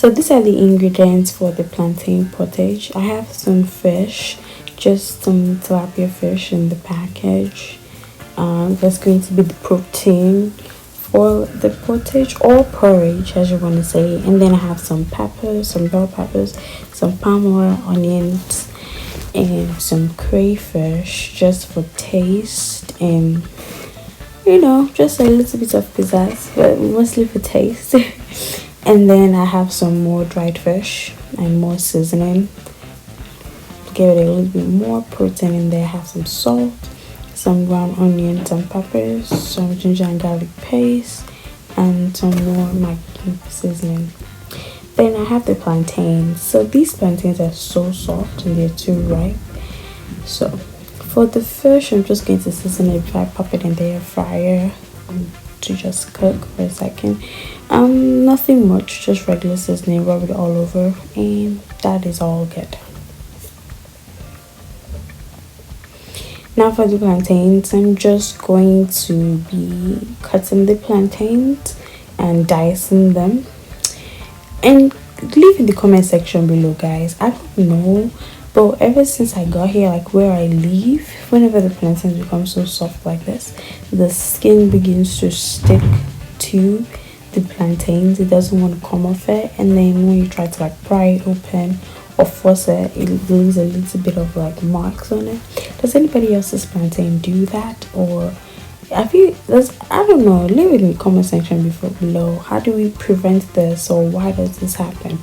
So these are the ingredients for the plantain pottage. I have some fish, just some tilapia fish in the package. That's going to be the protein for the pottage or porridge, as you want to say. And then I have some peppers, some bell peppers, some palm oil, onions, and some crayfish just for taste, and just a little bit of pizzazz, but mostly for taste. And then I have some more dried fish and more seasoning. Give it a little bit more protein in there. I have some salt, some ground onion, some peppers, some ginger and garlic paste, and some more Maggi seasoning. Then I have the plantains. So these plantains are so soft and they're too ripe. So for the fish, I'm just going to season it before I pop it in the air fryer to just cook for a second. Nothing much, just regular seasoning, rub it all over, and that is all good. Now for the plantains, I'm just going to be cutting the plantains and dicing them. And leave in the comment section below, guys. I don't know, but ever since I got here, like where I live, whenever the plantains become so soft like this, the skin begins to stick to the plantains. It doesn't want to come off it, and then when you try to like pry it open or force it, it leaves a little bit of like marks on it. Does anybody else's plantain do that, or have you? I don't know. Leave it in the comment section below. How do we prevent this, or why does this happen?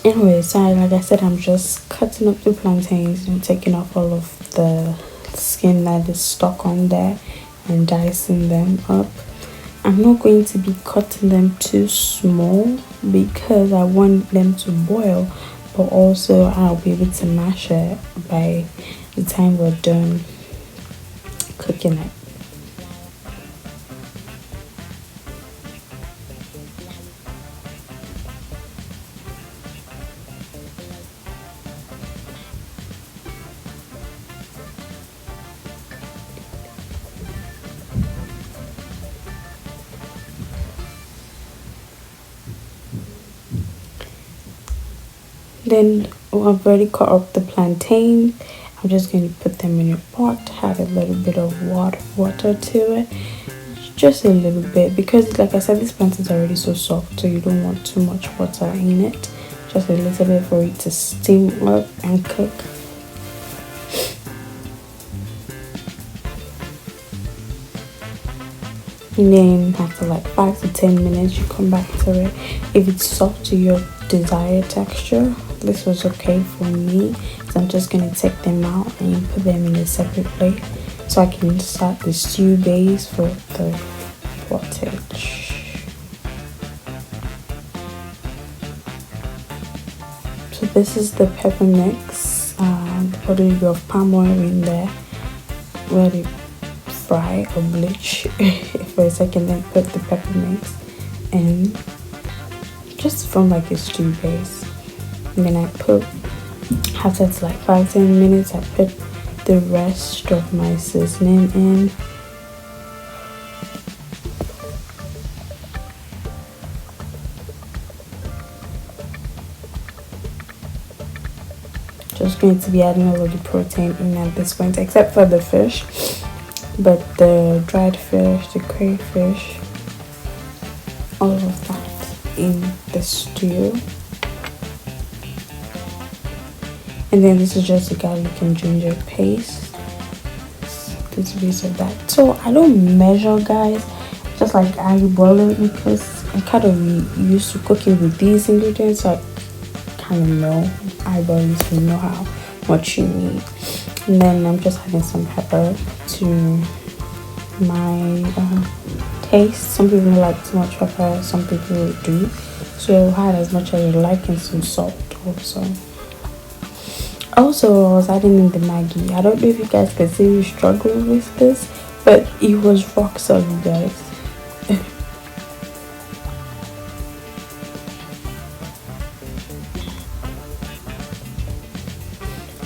Anyway, so like I said, I'm just cutting up the plantains and taking off all of the skin that is stuck on there and dicing them up. I'm not going to be cutting them too small because I want them to boil, but also I'll be able to mash it by the time we're done cooking it. Then I've already cut up the plantain. I'm just going to put them in a pot, add a little bit of water to it, just a little bit, because like I said, this plantain is already so soft, so you don't want too much water in it. Just a little bit for it to steam up and cook. And then after like 5 to 10 minutes, you come back to it. If it's soft to your desired texture, this was okay for me, so I'm just going to take them out and put them in a separate plate so I can start the stew base for the pottage. So this is the pepper mix. Put a little bit of palm oil in there, let it fry or bleach for a second, then put the pepper mix in, just from like a stew base. And then I put, after it's like 5-10 minutes, I put the rest of my seasoning in. Just going to be adding all of the protein in at this point, except for the fish, but the dried fish, the crayfish, all of that in the stew. And then this is just the garlic and ginger paste, this piece of that. So I don't measure, guys, just like eyeball it, because I'm kind of used to cooking with these ingredients, so I kind of know eyeball, so you know how much you need. And then I'm just adding some pepper to my taste. Some people don't like too much pepper, some people do, so add as much as you like, and some salt also. Also, I was adding in the Maggi. I don't know if you guys can see me struggling with this, but it was rock solid, guys.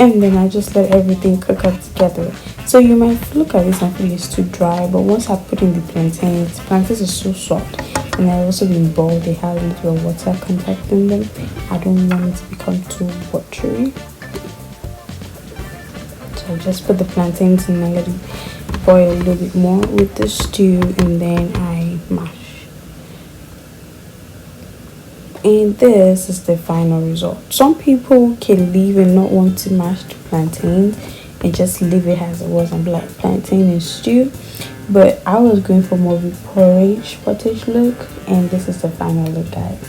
And then I just let everything cook up together. So you might look at this and feel it's too dry, but once I put in the plantains are so soft, and they're also being boiled. They have a little water contact in them. I don't want it to become too watery, so I just put the plantains in and let it boil a little bit more with the stew, and then I mash. And this is the final result. Some people can leave and not want to mash the plantains and just leave it as it was and be like plantain and stew, but I was going for more of a pottage look, and this is the final look, guys.